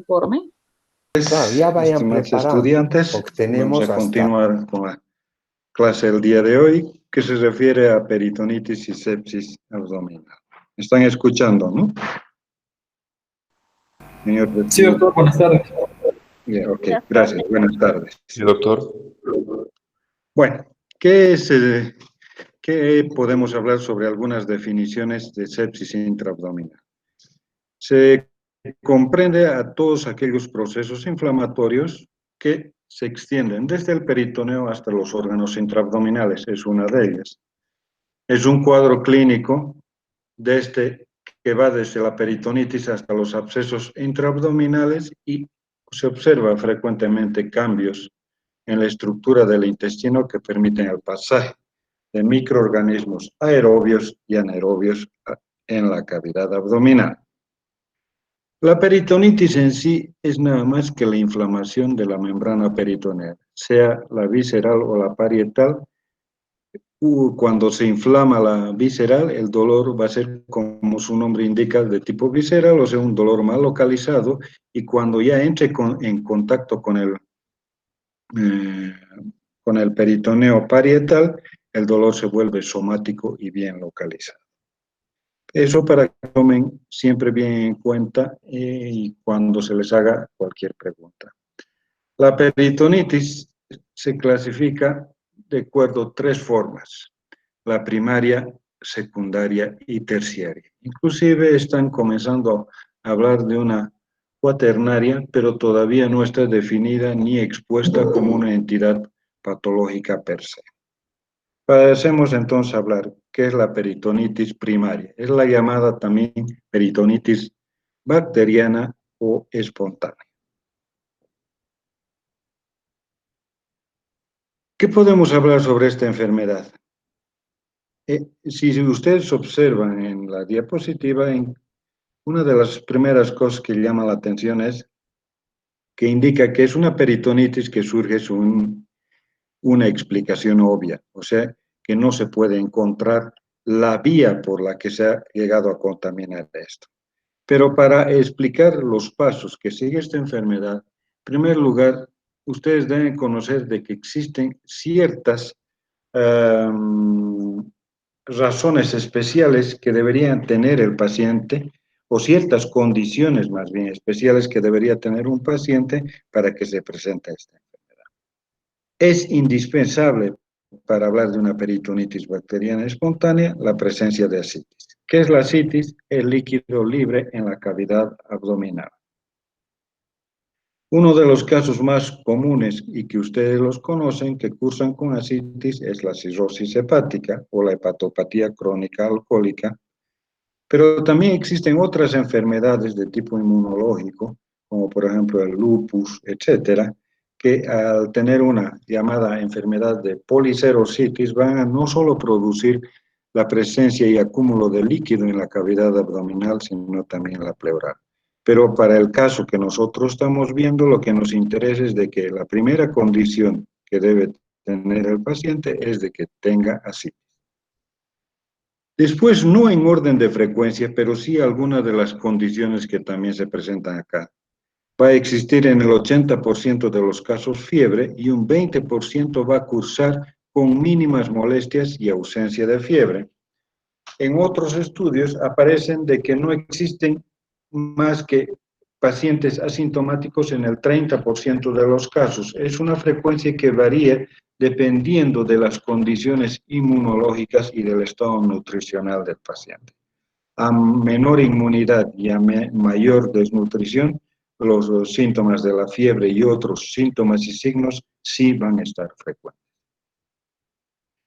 informe. Claro, ya vayan Estimados preparando, estudiantes, porque vamos tenemos a hasta... continuar con la clase del día de hoy, que se refiere a peritonitis y sepsis abdominal. ¿Me están escuchando, no? Señor, Sí, doctor, buenas tardes. Yeah, ok, Buenas gracias, tardes. buenas tardes. Sí, doctor. Bueno, ¿qué podemos hablar sobre algunas definiciones de sepsis intraabdominal? Se comprende a todos aquellos procesos inflamatorios que se extienden desde el peritoneo hasta los órganos intraabdominales, es una de ellas. Es un cuadro clínico que va desde la peritonitis hasta los abscesos intraabdominales y se observa frecuentemente cambios en la estructura del intestino que permiten el pasaje de microorganismos aerobios y anaerobios en la cavidad abdominal. La peritonitis en sí es nada más que la inflamación de la membrana peritoneal, sea la visceral o la parietal. Cuando se inflama la visceral, el dolor va a ser, como su nombre indica, de tipo visceral, o sea, un dolor mal localizado, y cuando ya entre en contacto con el peritoneo parietal, el dolor se vuelve somático y bien localizado. Eso para que tomen siempre bien en cuenta y cuando se les haga cualquier pregunta. La peritonitis se clasifica de acuerdo a tres formas: la primaria, secundaria y terciaria. Inclusive están comenzando a hablar de una cuaternaria, pero todavía no está definida ni expuesta como una entidad patológica per se. Pasemos entonces a hablar qué es la peritonitis primaria. Es la llamada también peritonitis bacteriana o espontánea. ¿Qué podemos hablar sobre esta enfermedad? Si ustedes observan en la diapositiva, una de las primeras cosas que llama la atención es que indica que es una peritonitis que surge sin una explicación obvia, o sea, que no se puede encontrar la vía por la que se ha llegado a contaminar esto. Pero para explicar los pasos que sigue esta enfermedad, en primer lugar, ustedes deben conocer de que existen ciertas razones especiales que deberían tener el paciente, o ciertas condiciones más bien especiales que debería tener un paciente para que se presente esta enfermedad. Es indispensable para hablar de una peritonitis bacteriana espontánea la presencia de ascitis. ¿Qué es la ascitis? El líquido libre en la cavidad abdominal. Uno de los casos más comunes y que ustedes los conocen que cursan con ascitis es la cirrosis hepática o la hepatopatía crónica alcohólica, pero también existen otras enfermedades de tipo inmunológico, como por ejemplo el lupus, etcétera, que al tener una llamada enfermedad de policerositis van a no solo producir la presencia y acúmulo de líquido en la cavidad abdominal, sino también la pleural. Pero para el caso que nosotros estamos viendo, lo que nos interesa es de que la primera condición que debe tener el paciente es de que tenga ascitis. Después, no en orden de frecuencia, pero sí algunas de las condiciones que también se presentan acá. Va a existir en el 80% de los casos fiebre y un 20% va a cursar con mínimas molestias y ausencia de fiebre. En otros estudios aparecen de que no existen más que pacientes asintomáticos en el 30% de los casos. Es una frecuencia que varía dependiendo de las condiciones inmunológicas y del estado nutricional del paciente. A menor inmunidad y a mayor desnutrición, los síntomas de la fiebre y otros síntomas y signos sí van a estar frecuentes.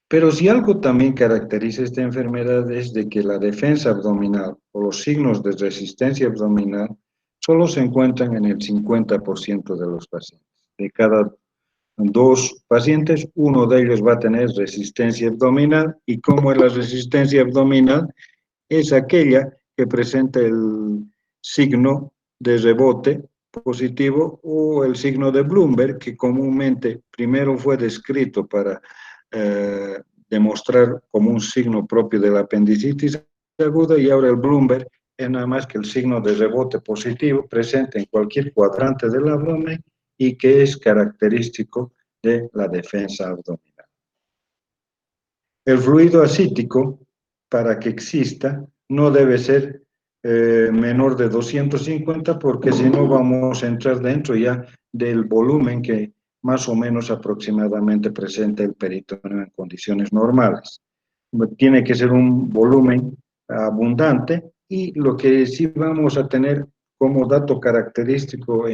Pero si algo también caracteriza esta enfermedad es de que la defensa abdominal o los signos de resistencia abdominal solo se encuentran en el 50% de los pacientes. De cada 2 pacientes, uno de ellos va a tener resistencia abdominal. ¿Y cómo es la resistencia abdominal? Es aquella que presenta el signo de rebote positivo o el signo de Bloomberg, que comúnmente primero fue descrito para demostrar como un signo propio de la apendicitis aguda, y ahora el Bloomberg es nada más que el signo de rebote positivo presente en cualquier cuadrante del abdomen y que es característico de la defensa abdominal. El fluido ascítico, para que exista, no debe ser menor de 250 porque si no vamos a entrar dentro ya del volumen que más o menos aproximadamente presenta el peritoneo en condiciones normales. Tiene que ser un volumen abundante y lo que sí vamos a tener como dato característico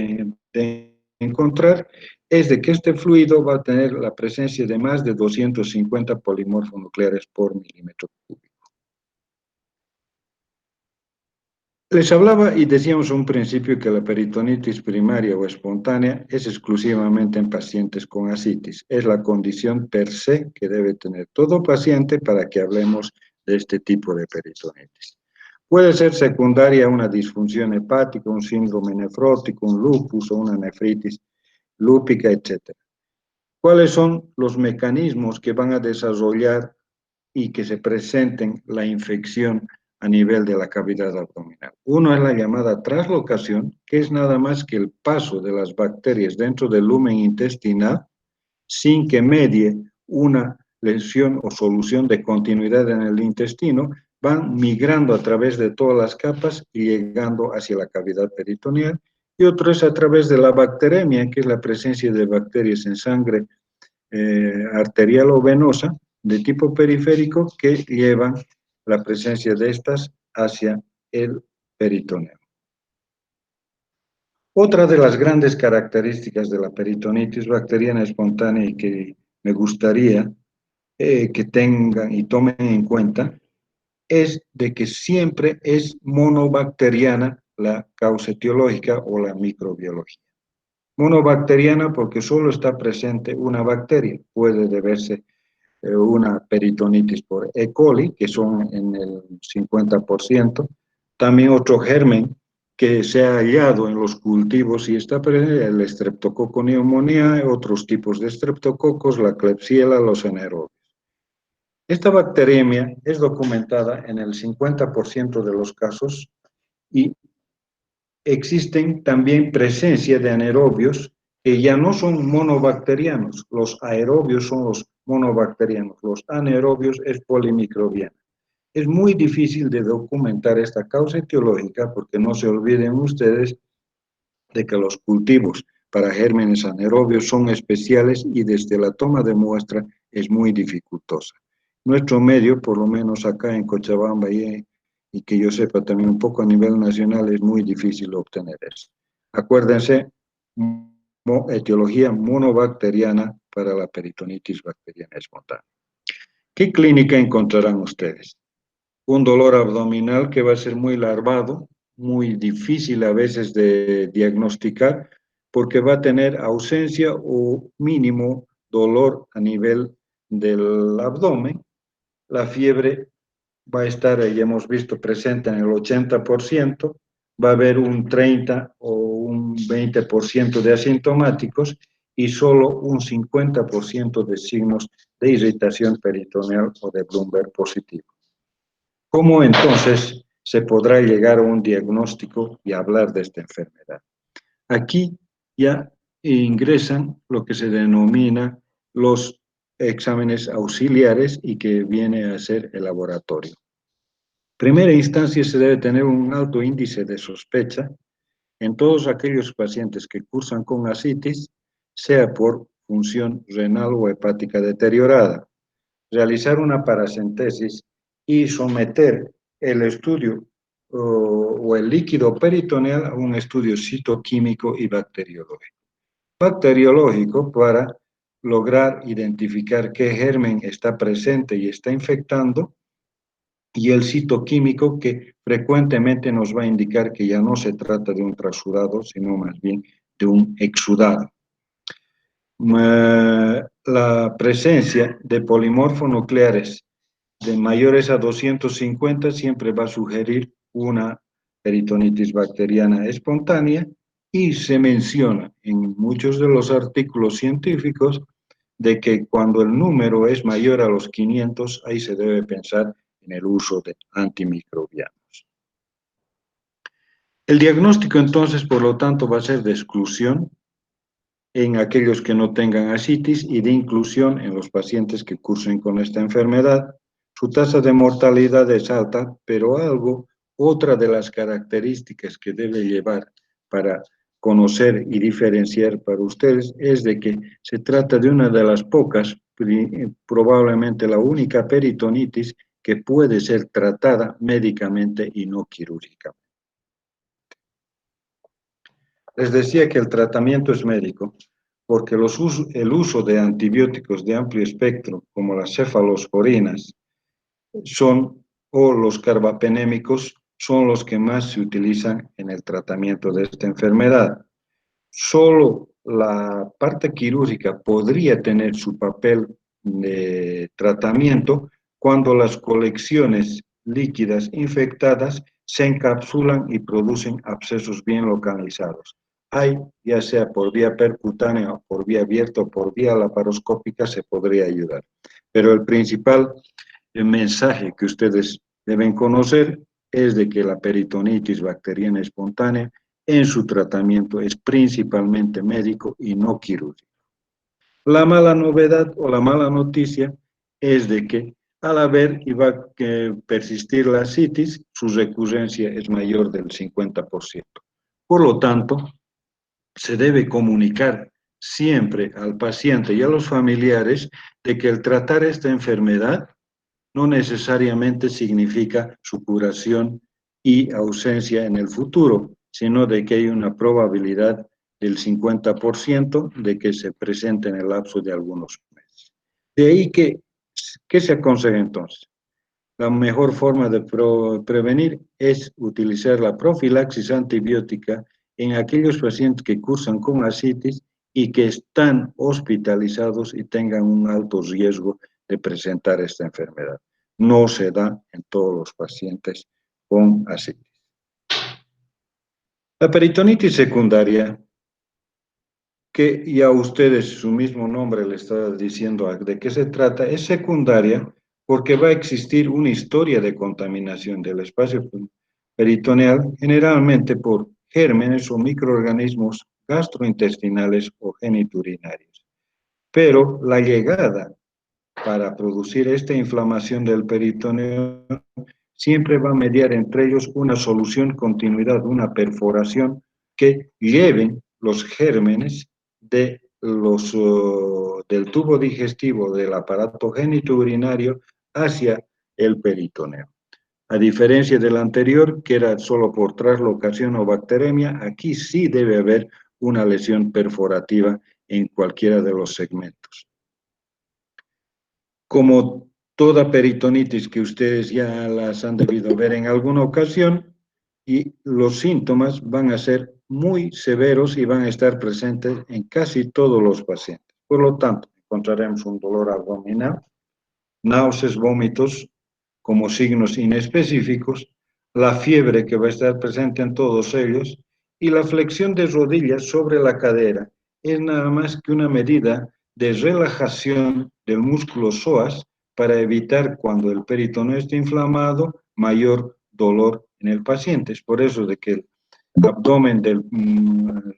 de encontrar es de que este fluido va a tener la presencia de más de 250 polimorfonucleares por milímetro cúbico. Les hablaba y decíamos un principio que la peritonitis primaria o espontánea es exclusivamente en pacientes con ascitis. Es la condición per se que debe tener todo paciente para que hablemos de este tipo de peritonitis. Puede ser secundaria a una disfunción hepática, un síndrome nefrótico, un lupus o una nefritis lúpica, etc. ¿Cuáles son los mecanismos que van a desarrollar y que se presenten la infección a nivel de la cavidad abdominal? Uno es la llamada translocación, que es nada más que el paso de las bacterias dentro del lumen intestinal sin que medie una lesión o solución de continuidad en el intestino, van migrando a través de todas las capas y llegando hacia la cavidad peritoneal. Y otro es a través de la bacteremia, que es la presencia de bacterias en sangre arterial o venosa de tipo periférico que llevan la presencia de estas hacia el peritoneo. Otra de las grandes características de la peritonitis bacteriana espontánea y que me gustaría que tengan y tomen en cuenta es de que siempre es monobacteriana la causa etiológica o la microbiología. Monobacteriana porque solo está presente una bacteria, puede deberse una peritonitis por E. coli, que son en el 50%, también otro germen que se ha hallado en los cultivos y está presente, el Streptococcus pneumoniae, otros tipos de streptococos, la Klebsiella, los anaerobios. Esta bacteriemia es documentada en el 50% de los casos y existen también presencia de anaerobios que ya no son monobacterianos. Los aerobios son los monobacterianos, los anaerobios es polimicrobiana. Es muy difícil de documentar esta causa etiológica porque no se olviden ustedes de que los cultivos para gérmenes anaerobios son especiales y desde la toma de muestra es muy dificultosa. Nuestro medio, por lo menos acá en Cochabamba y que yo sepa también un poco a nivel nacional, es muy difícil obtener eso. Acuérdense, etiología monobacteriana para la peritonitis bacteriana espontánea. ¿Qué clínica encontrarán ustedes? Un dolor abdominal que va a ser muy larvado, muy difícil a veces de diagnosticar, porque va a tener ausencia o mínimo dolor a nivel del abdomen. La fiebre va a estar, ya hemos visto, presente en el 80%, va a haber un 30 o un 20% de asintomáticos y solo un 50% de signos de irritación peritoneal o de Bloomberg positivo. ¿Cómo entonces se podrá llegar a un diagnóstico y hablar de esta enfermedad? Aquí ya ingresan lo que se denomina los exámenes auxiliares y que viene a ser el laboratorio. Primera instancia se debe tener un alto índice de sospecha en todos aquellos pacientes que cursan con ascitis, sea por función renal o hepática deteriorada. Realizar una paracentesis y someter el estudio o el líquido peritoneal a un estudio citoquímico y bacteriológico. Bacteriológico para lograr identificar qué germen está presente y está infectando, y el citoquímico que frecuentemente nos va a indicar que ya no se trata de un trasudado, sino más bien de un exudado. La presencia de polimorfonucleares de mayores a 250 siempre va a sugerir una peritonitis bacteriana espontánea y se menciona en muchos de los artículos científicos de que cuando el número es mayor a los 500, ahí se debe pensar en el uso de antimicrobianos. El diagnóstico entonces, por lo tanto, va a ser de exclusión en aquellos que no tengan ascitis y de inclusión en los pacientes que cursen con esta enfermedad. Su tasa de mortalidad es alta, pero otra de las características que debe llevar para conocer y diferenciar para ustedes es de que se trata de una de las pocas, probablemente la única peritonitis que puede ser tratada médicamente y no quirúrgicamente. Les decía que el tratamiento es médico porque el uso de antibióticos de amplio espectro, como las cefalosporinas, o los carbapenémicos, son los que más se utilizan en el tratamiento de esta enfermedad. Solo la parte quirúrgica podría tener su papel de tratamiento cuando las colecciones líquidas infectadas se encapsulan y producen abscesos bien localizados. Ya sea por vía percutánea o por vía abierta o por vía laparoscópica, se podría ayudar. Pero el principal mensaje que ustedes deben conocer es de que la peritonitis bacteriana espontánea en su tratamiento es principalmente médico y no quirúrgico. La mala novedad o la mala noticia es de que al haber y va a persistir la ascitis, su recurrencia es mayor del 50%. Por lo tanto, se debe comunicar siempre al paciente y a los familiares de que el tratar esta enfermedad no necesariamente significa su curación y ausencia en el futuro, sino de que hay una probabilidad del 50% de que se presente en el lapso de algunos meses. De ahí que, ¿qué se aconseja entonces? La mejor forma de prevenir es utilizar la profilaxis antibiótica en aquellos pacientes que cursan con ascitis y que están hospitalizados y tengan un alto riesgo de presentar esta enfermedad. No se da en todos los pacientes con ascitis. La peritonitis secundaria, que ya ustedes su mismo nombre le está diciendo de qué se trata, es secundaria porque va a existir una historia de contaminación del espacio peritoneal, generalmente por gérmenes o microorganismos gastrointestinales o geniturinarios. Pero la llegada para producir esta inflamación del peritoneo siempre va a mediar entre ellos una solución, continuidad, una perforación que lleven los gérmenes del tubo digestivo del aparato genitourinario hacia el peritoneo. A diferencia del anterior, que era solo por traslocación o bacteremia, aquí sí debe haber una lesión perforativa en cualquiera de los segmentos. Como toda peritonitis que ustedes ya las han debido ver en alguna ocasión, y los síntomas van a ser muy severos y van a estar presentes en casi todos los pacientes. Por lo tanto, encontraremos un dolor abdominal, náuseas, vómitos como signos inespecíficos, la fiebre que va a estar presente en todos ellos y la flexión de rodillas sobre la cadera es nada más que una medida de relajación del músculo psoas para evitar, cuando el peritoneo esté inflamado, mayor dolor en el paciente. Es por eso de que el abdomen del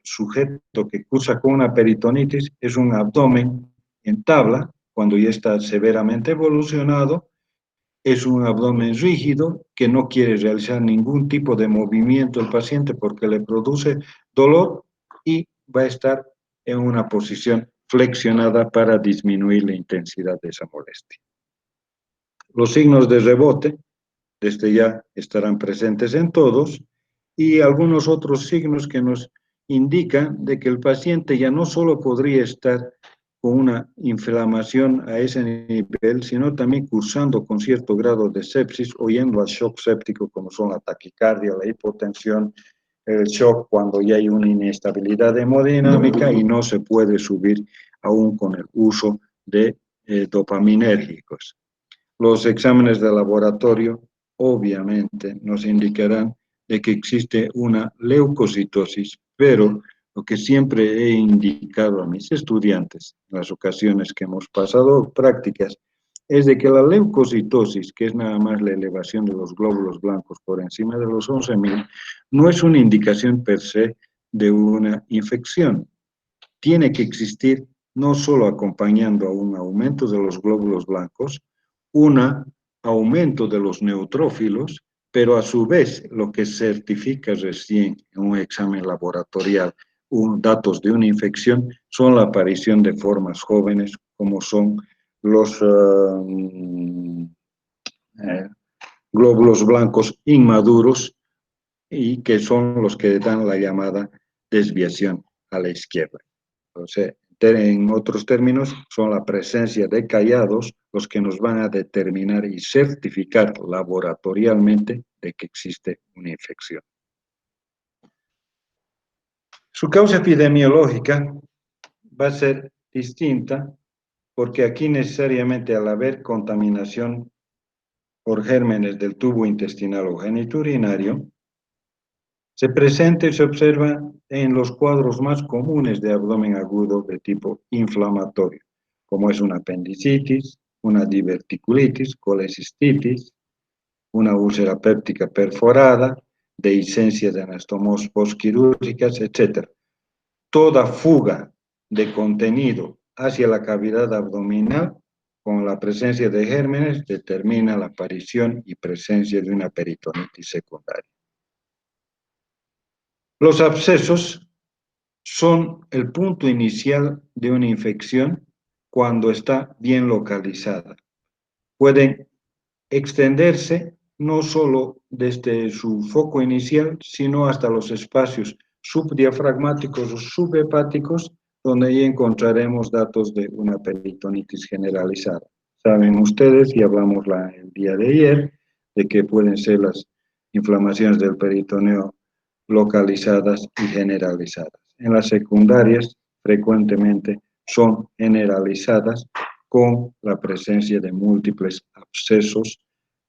sujeto que cursa con una peritonitis es un abdomen en tabla, cuando ya está severamente evolucionado, es un abdomen rígido que no quiere realizar ningún tipo de movimiento el paciente porque le produce dolor y va a estar en una posición flexionada para disminuir la intensidad de esa molestia. Los signos de rebote, desde ya estarán presentes en todos, y algunos otros signos que nos indican de que el paciente ya no solo podría estar con una inflamación a ese nivel, sino también cursando con cierto grado de sepsis o yendo al shock séptico, como son la taquicardia, la hipotensión, el shock cuando ya hay una inestabilidad hemodinámica y no se puede subir aún con el uso de dopaminérgicos. Los exámenes de laboratorio obviamente nos indicarán de que existe una leucocitosis, pero lo que siempre he indicado a mis estudiantes en las ocasiones que hemos pasado prácticas es de que la leucocitosis, que es nada más la elevación de los glóbulos blancos por encima de los 11.000, no es una indicación per se de una infección. Tiene que existir no solo acompañando a un aumento de los glóbulos blancos, un aumento de los neutrófilos, pero a su vez lo que certifica recién en un examen laboratorial datos de una infección son la aparición de formas jóvenes como son los glóbulos blancos inmaduros y que son los que dan la llamada desviación a la izquierda. O sea, en otros términos, son la presencia de callados los que nos van a determinar y certificar laboratorialmente de que existe una infección. Su causa epidemiológica va a ser distinta porque aquí necesariamente al haber contaminación por gérmenes del tubo intestinal o genitourinario, se presenta y se observa en los cuadros más comunes de abdomen agudo de tipo inflamatorio, como es una apendicitis, una diverticulitis, colecistitis, una úlcera péptica perforada, dehiscencia de anastomos postquirúrgicas, etc. Toda fuga de contenido hacia la cavidad abdominal con la presencia de gérmenes determina la aparición y presencia de una peritonitis secundaria. Los abscesos son el punto inicial de una infección cuando está bien localizada. Pueden extenderse no solo desde su foco inicial, sino hasta los espacios subdiafragmáticos o subhepáticos, donde ahí encontraremos datos de una peritonitis generalizada. Saben ustedes, y hablamos el día de ayer, de que pueden ser las inflamaciones del peritoneo localizadas y generalizadas. En las secundarias, frecuentemente son generalizadas con la presencia de múltiples abscesos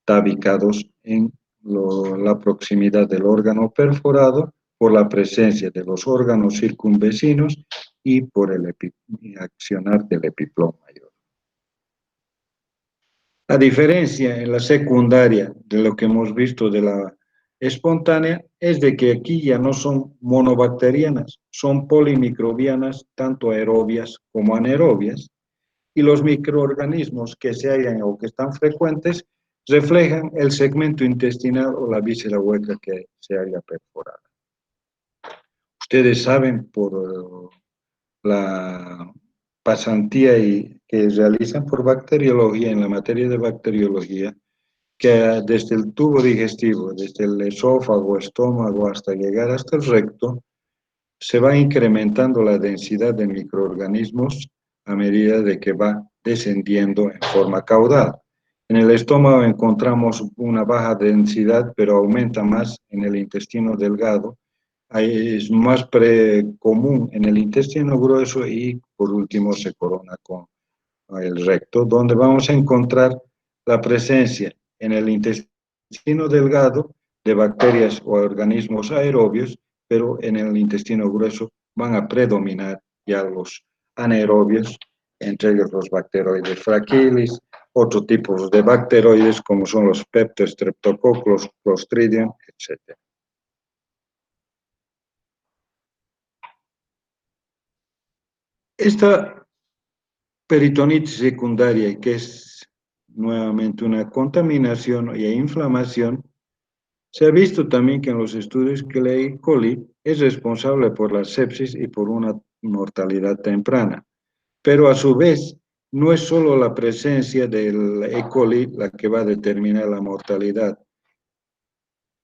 tabicados en la proximidad del órgano perforado por la presencia de los órganos circunvecinos y por el accionar del epiploma mayor. La diferencia en la secundaria de lo que hemos visto de la espontánea es de que aquí ya no son monobacterianas, son polimicrobianas, tanto aerobias como anaerobias, y los microorganismos que se hallan o que están frecuentes reflejan el segmento intestinal o la víscera hueca que se haya perforada. Ustedes saben por la pasantía que realizan por bacteriología, en la materia de bacteriología, que desde el tubo digestivo, desde el esófago, estómago, hasta llegar hasta el recto, se va incrementando la densidad de microorganismos a medida de que va descendiendo en forma caudal. En el estómago encontramos una baja densidad, pero aumenta más en el intestino delgado. Es más común en el intestino grueso y por último se corona con el recto, donde vamos a encontrar la presencia en el intestino delgado de bacterias o organismos aerobios, pero en el intestino grueso van a predominar ya los anaerobios, entre ellos los bacteroides fraquilis, otros tipos de bacteroides como son los Streptococcus, Clostridium, etc. Esta peritonitis secundaria, que es nuevamente una contaminación y inflamación, se ha visto también que en los estudios que la E. coli es responsable por la sepsis y por una mortalidad temprana, pero a su vez no es solo la presencia del E. coli la que va a determinar la mortalidad.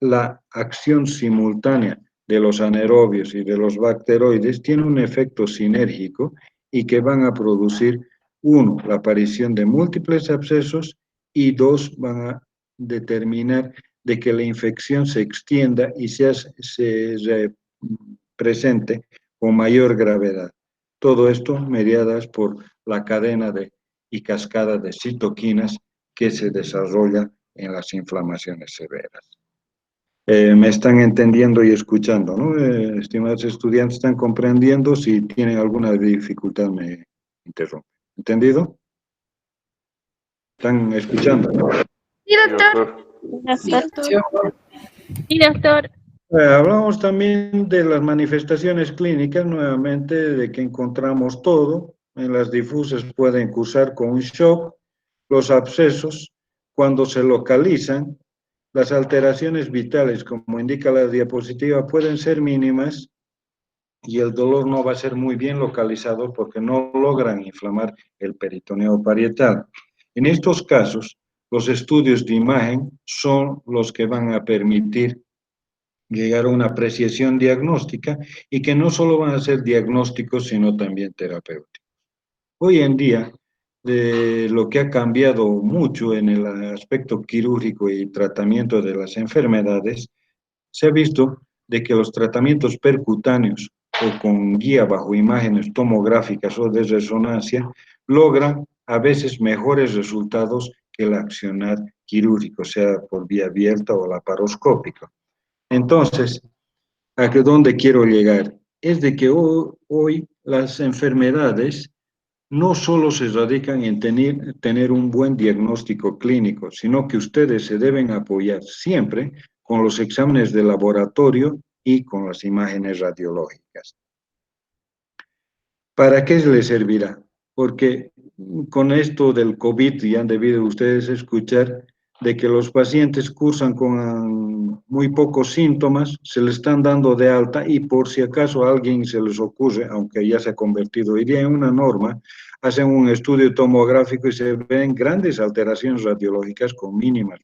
La acción simultánea de los anaerobios y de los bacteroides tiene un efecto sinérgico y que van a producir, uno, la aparición de múltiples abscesos y dos, van a determinar de que la infección se extienda y se presente con mayor gravedad. Todo esto mediadas por la cadena y cascada de citoquinas que se desarrolla en las inflamaciones severas. Me están entendiendo y escuchando, ¿no? Estimados estudiantes, ¿están comprendiendo? Si tienen alguna dificultad, me interrumpen. ¿Entendido? ¿Están escuchando? Sí, doctor. Sí, doctor. Sí, doctor. Hablamos también de las manifestaciones clínicas, nuevamente, de que encontramos todo. En las difusas pueden cursar con un shock, los abscesos, cuando se localizan, las alteraciones vitales, como indica la diapositiva, pueden ser mínimas y el dolor no va a ser muy bien localizado porque no logran inflamar el peritoneo parietal. En estos casos, los estudios de imagen son los que van a permitir llegar a una apreciación diagnóstica y que no solo van a ser diagnósticos, sino también terapéuticos. Hoy en día, lo que ha cambiado mucho en el aspecto quirúrgico y tratamiento de las enfermedades, se ha visto de que los tratamientos percutáneos o con guía bajo imágenes tomográficas o de resonancia logran a veces mejores resultados que el accionar quirúrgico, sea por vía abierta o laparoscópica. Entonces, ¿a dónde quiero llegar? Es de que hoy las enfermedades no solo se radican en tener un buen diagnóstico clínico, sino que ustedes se deben apoyar siempre con los exámenes de laboratorio y con las imágenes radiológicas. ¿Para qué les servirá? Porque con esto del COVID ya han debido ustedes escuchar de que los pacientes cursan con muy pocos síntomas, se les están dando de alta y por si acaso a alguien se les ocurre, aunque ya se ha convertido hoy día en una norma, hacen un estudio tomográfico y se ven grandes alteraciones radiológicas con mínimas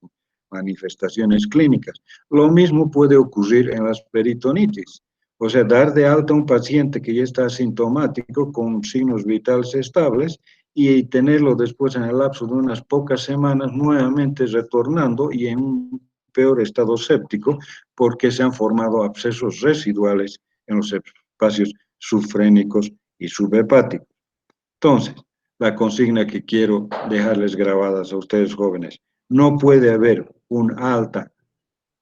manifestaciones clínicas. Lo mismo puede ocurrir en las peritonitis. O sea, dar de alta a un paciente que ya está asintomático con signos vitales estables y tenerlo después en el lapso de unas pocas semanas nuevamente retornando y en un peor estado séptico porque se han formado abscesos residuales en los espacios subfrénicos y subhepáticos. Entonces, la consigna que quiero dejarles grabadas a ustedes jóvenes, no puede haber un alta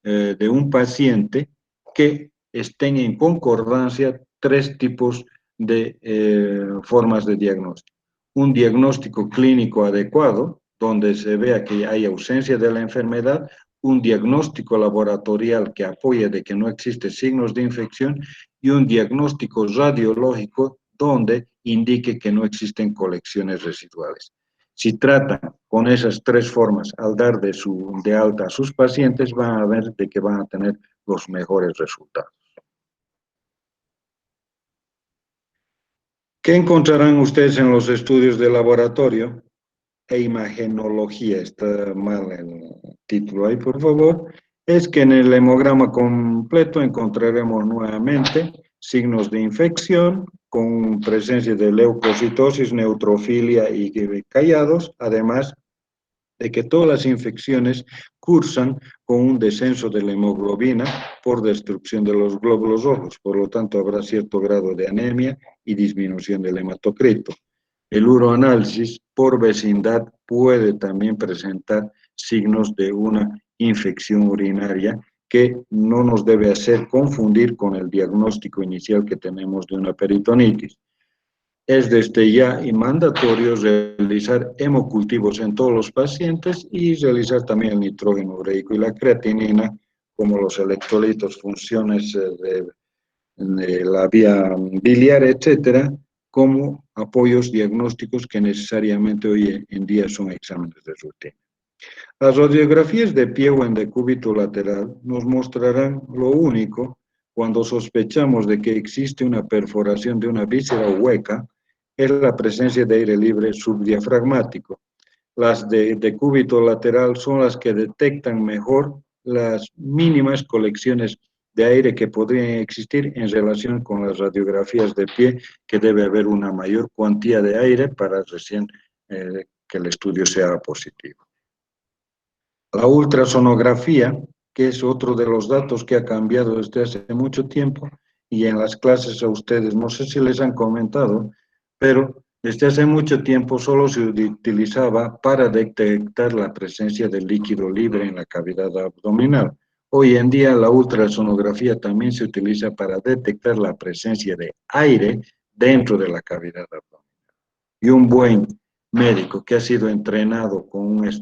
de un paciente que estén en concordancia tres tipos de formas de diagnóstico. Un diagnóstico clínico adecuado, donde se vea que hay ausencia de la enfermedad, un diagnóstico laboratorial que apoye de que no existen signos de infección y un diagnóstico radiológico donde indique que no existen colecciones residuales. Si tratan con esas tres formas al dar de alta a sus pacientes, van a ver de que van a tener los mejores resultados. ¿Qué encontrarán ustedes en los estudios de laboratorio? E imagenología, está mal el título ahí, por favor. Es que en el hemograma completo encontraremos nuevamente signos de infección con presencia de leucocitosis, neutrofilia y callados, además de que todas las infecciones cursan con un descenso de la hemoglobina por destrucción de los glóbulos rojos, por lo tanto habrá cierto grado de anemia y disminución del hematocrito. El uroanálisis por vecindad puede también presentar signos de una infección urinaria que no nos debe hacer confundir con el diagnóstico inicial que tenemos de una peritonitis. Es desde ya y mandatorio realizar hemocultivos en todos los pacientes y realizar también el nitrógeno ureico y la creatinina, como los electrolitos, funciones de la vía biliar, etcétera, como apoyos diagnósticos que necesariamente hoy en día son exámenes de rutina. Las radiografías de pie o en decúbito lateral nos mostrarán lo único cuando sospechamos de que existe una perforación de una víscera hueca, es la presencia de aire libre subdiafragmático. Las de decúbito lateral son las que detectan mejor las mínimas colecciones de aire que podrían existir en relación con las radiografías de pie, que debe haber una mayor cuantía de aire para recién que el estudio sea positivo. La ultrasonografía, que es otro de los datos que ha cambiado desde hace mucho tiempo, y en las clases a ustedes, no sé si les han comentado, pero desde hace mucho tiempo solo se utilizaba para detectar la presencia de líquido libre en la cavidad abdominal. Hoy en día la ultrasonografía también se utiliza para detectar la presencia de aire dentro de la cavidad abdominal. Y un buen médico que ha sido entrenado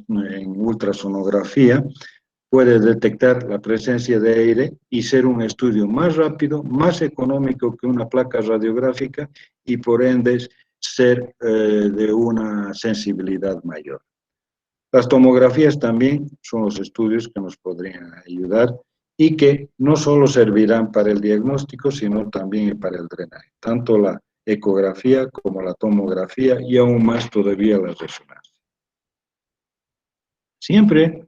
en ultrasonografía puede detectar la presencia de aire y ser un estudio más rápido, más económico que una placa radiográfica y por ende ser de una sensibilidad mayor. Las tomografías también son los estudios que nos podrían ayudar y que no solo servirán para el diagnóstico, sino también para el drenaje, tanto la ecografía como la tomografía y aún más todavía la resonancia. Siempre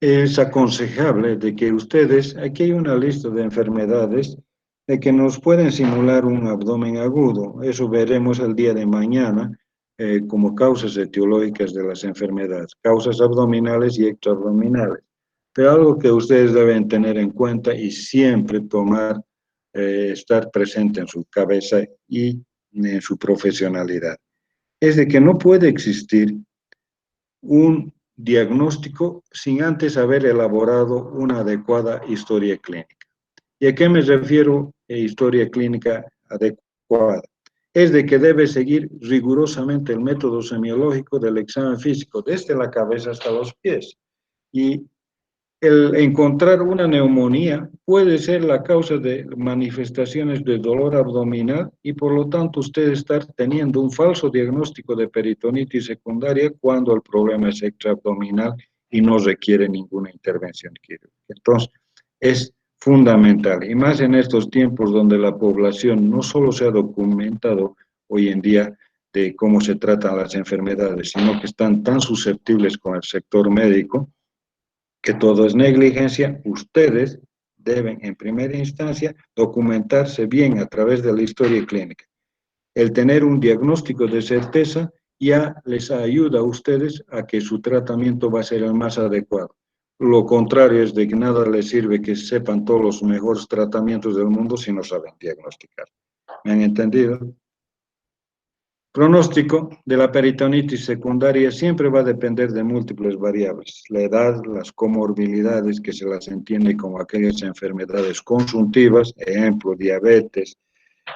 es aconsejable de que ustedes, aquí hay una lista de enfermedades de que nos pueden simular un abdomen agudo, eso veremos el día de mañana como causas etiológicas de las enfermedades, causas abdominales y extraabdominales. Pero algo que ustedes deben tener en cuenta y siempre tomar, estar presente en su cabeza y en su profesionalidad, es de que no puede existir un diagnóstico sin antes haber elaborado una adecuada historia clínica. ¿Y a qué me refiero historia clínica adecuada? Es de que debe seguir rigurosamente el método semiológico del examen físico, desde la cabeza hasta los pies. Y el encontrar una neumonía puede ser la causa de manifestaciones de dolor abdominal y por lo tanto usted estar teniendo un falso diagnóstico de peritonitis secundaria cuando el problema es extraabdominal y no requiere ninguna intervención quirúrgica. Entonces, es fundamental, y más en estos tiempos donde la población no solo se ha documentado hoy en día de cómo se tratan las enfermedades, sino que están tan susceptibles con el sector médico, que todo es negligencia, ustedes deben en primera instancia documentarse bien a través de la historia clínica. El tener un diagnóstico de certeza ya les ayuda a ustedes a que su tratamiento va a ser el más adecuado. Lo contrario es de que nada les sirve que sepan todos los mejores tratamientos del mundo si no saben diagnosticar. ¿Me han entendido? Pronóstico de la peritonitis secundaria siempre va a depender de múltiples variables. La edad, las comorbilidades, que se las entiende como aquellas enfermedades consuntivas, ejemplo, diabetes,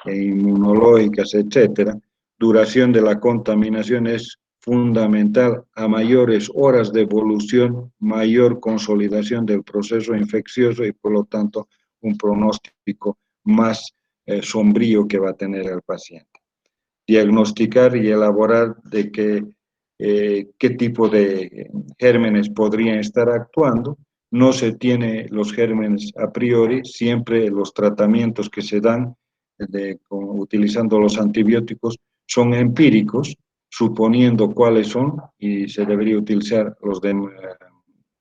inmunológicas, etcétera. Duración de la contaminación es fundamental. A mayores horas de evolución, mayor consolidación del proceso infeccioso y por lo tanto un pronóstico más sombrío que va a tener el paciente. Diagnosticar y elaborar de qué tipo de gérmenes podrían estar actuando. No se tiene los gérmenes a priori, siempre los tratamientos que se dan utilizando los antibióticos son empíricos, suponiendo cuáles son, y se debería utilizar los de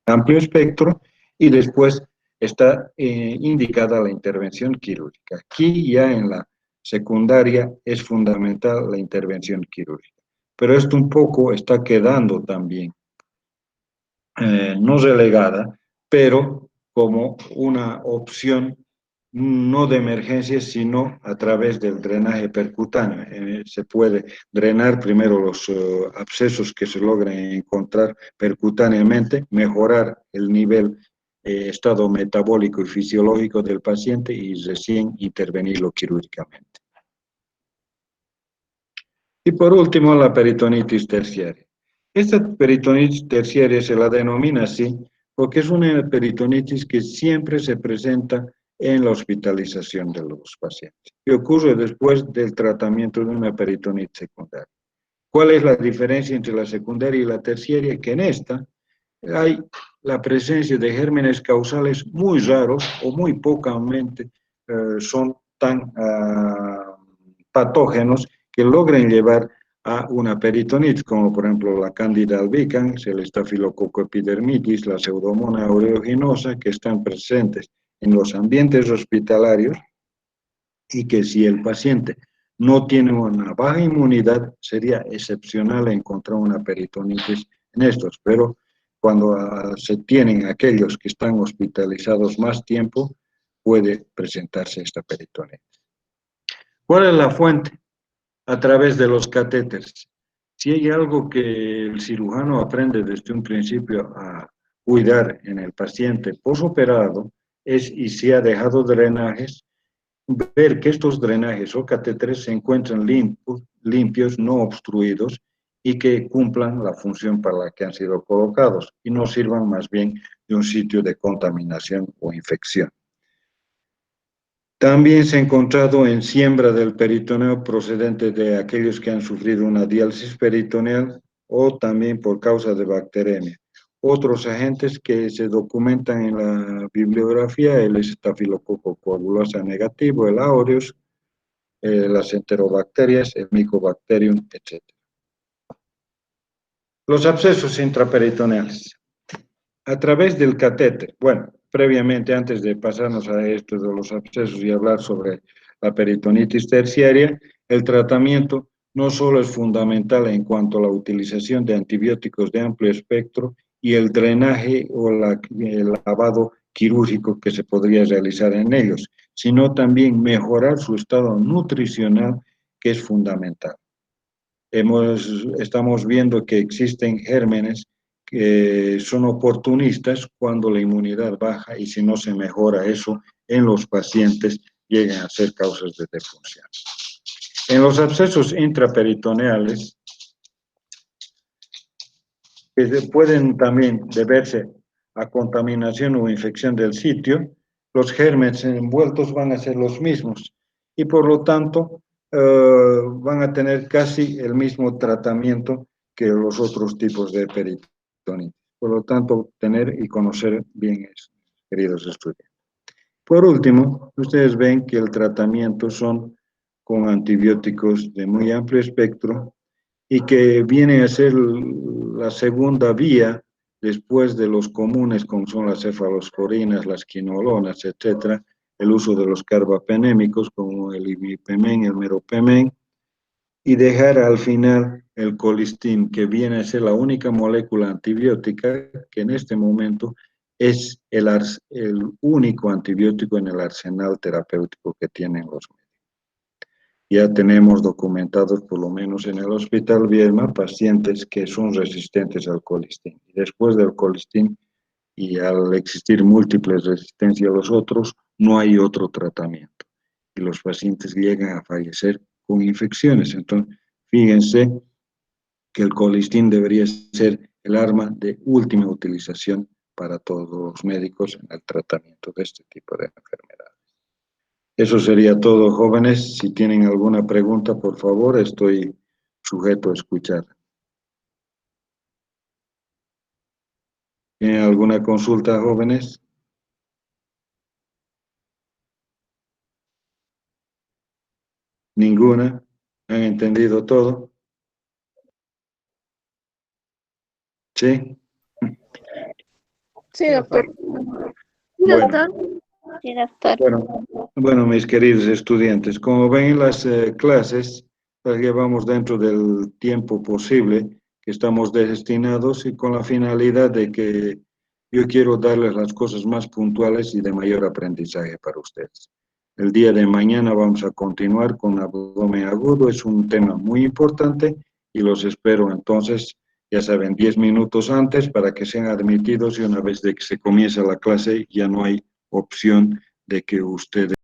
amplio espectro, y después está indicada la intervención quirúrgica. Aquí ya en la secundaria es fundamental la intervención quirúrgica. Pero esto un poco está quedando también, no relegada, pero como una opción no de emergencia, sino a través del drenaje percutáneo. Se puede drenar primero los abscesos que se logran encontrar percutáneamente, mejorar el nivel estado metabólico y fisiológico del paciente y recién intervenirlo quirúrgicamente. Y por último, la peritonitis terciaria. Esta peritonitis terciaria se la denomina así porque es una peritonitis que siempre se presenta en la hospitalización de los pacientes y ocurre después del tratamiento de una peritonitis secundaria. ¿Cuál es la diferencia entre la secundaria y la terciaria? Que en esta hay la presencia de gérmenes causales muy raros o muy pocamente son tan patógenos que logren llevar a una peritonitis, como por ejemplo la Candida albicans, el Staphylococcus epidermidis, la Pseudomonas aeruginosa, que están presentes en los ambientes hospitalarios y que si el paciente no tiene una baja inmunidad, sería excepcional encontrar una peritonitis en estos, pero cuando se tienen aquellos que están hospitalizados más tiempo, puede presentarse esta peritonitis. ¿Cuál es la fuente? A través de los catéteres. Si hay algo que el cirujano aprende desde un principio a cuidar en el paciente posoperado, es y si ha dejado drenajes, ver que estos drenajes o catéteres se encuentran limpios, no obstruidos, y que cumplan la función para la que han sido colocados y no sirvan más bien de un sitio de contaminación o infección. También se ha encontrado en siembra del peritoneo procedente de aquellos que han sufrido una diálisis peritoneal o también por causa de bacteremia. Otros agentes que se documentan en la bibliografía, el estafilococo coagulosa negativo, el aureus, las enterobacterias, el mycobacterium, etc. Los abscesos intraperitoneales. A través del catéter, bueno, previamente, antes de pasarnos a esto de los abscesos y hablar sobre la peritonitis terciaria, el tratamiento no solo es fundamental en cuanto a la utilización de antibióticos de amplio espectro y el drenaje o el lavado quirúrgico que se podría realizar en ellos, sino también mejorar su estado nutricional, que es fundamental. Estamos viendo que existen gérmenes que son oportunistas cuando la inmunidad baja y si no se mejora eso en los pacientes llegan a ser causas de defunción. En los abscesos intraperitoneales que pueden también deberse a contaminación o infección del sitio, los gérmenes envueltos van a ser los mismos y por lo tanto van a tener casi el mismo tratamiento que los otros tipos de peritonitis. Por lo tanto, tener y conocer bien eso, queridos estudiantes. Por último, ustedes ven que el tratamiento son con antibióticos de muy amplio espectro y que viene a ser la segunda vía después de los comunes como son las cefalosporinas, las quinolonas, etcétera, el uso de los carbapenémicos como el imipenem, el meropenem, y dejar al final el colistin, que viene a ser la única molécula antibiótica que en este momento es el único antibiótico en el arsenal terapéutico que tienen los médicos. Ya tenemos documentados, por lo menos en el Hospital Viedma, pacientes que son resistentes al colistin. Y después del colistin, y al existir múltiples resistencias a los otros, no hay otro tratamiento. Y los pacientes llegan a fallecer con infecciones. Entonces, fíjense que el colistin debería ser el arma de última utilización para todos los médicos en el tratamiento de este tipo de enfermedades. Eso sería todo, jóvenes. Si tienen alguna pregunta, por favor, estoy sujeto a escuchar. ¿Tienen alguna consulta, jóvenes? ¿Ninguna? ¿Han entendido todo? ¿Sí? Sí, doctor. Bueno. Sí, doctor. Bueno, mis queridos estudiantes, como ven en las clases, las llevamos dentro del tiempo posible que estamos destinados y con la finalidad de que yo quiero darles las cosas más puntuales y de mayor aprendizaje para ustedes. El día de mañana vamos a continuar con abdomen agudo, es un tema muy importante y los espero entonces, ya saben, 10 minutos antes para que sean admitidos y una vez de que se comienza la clase ya no hay opción de que ustedes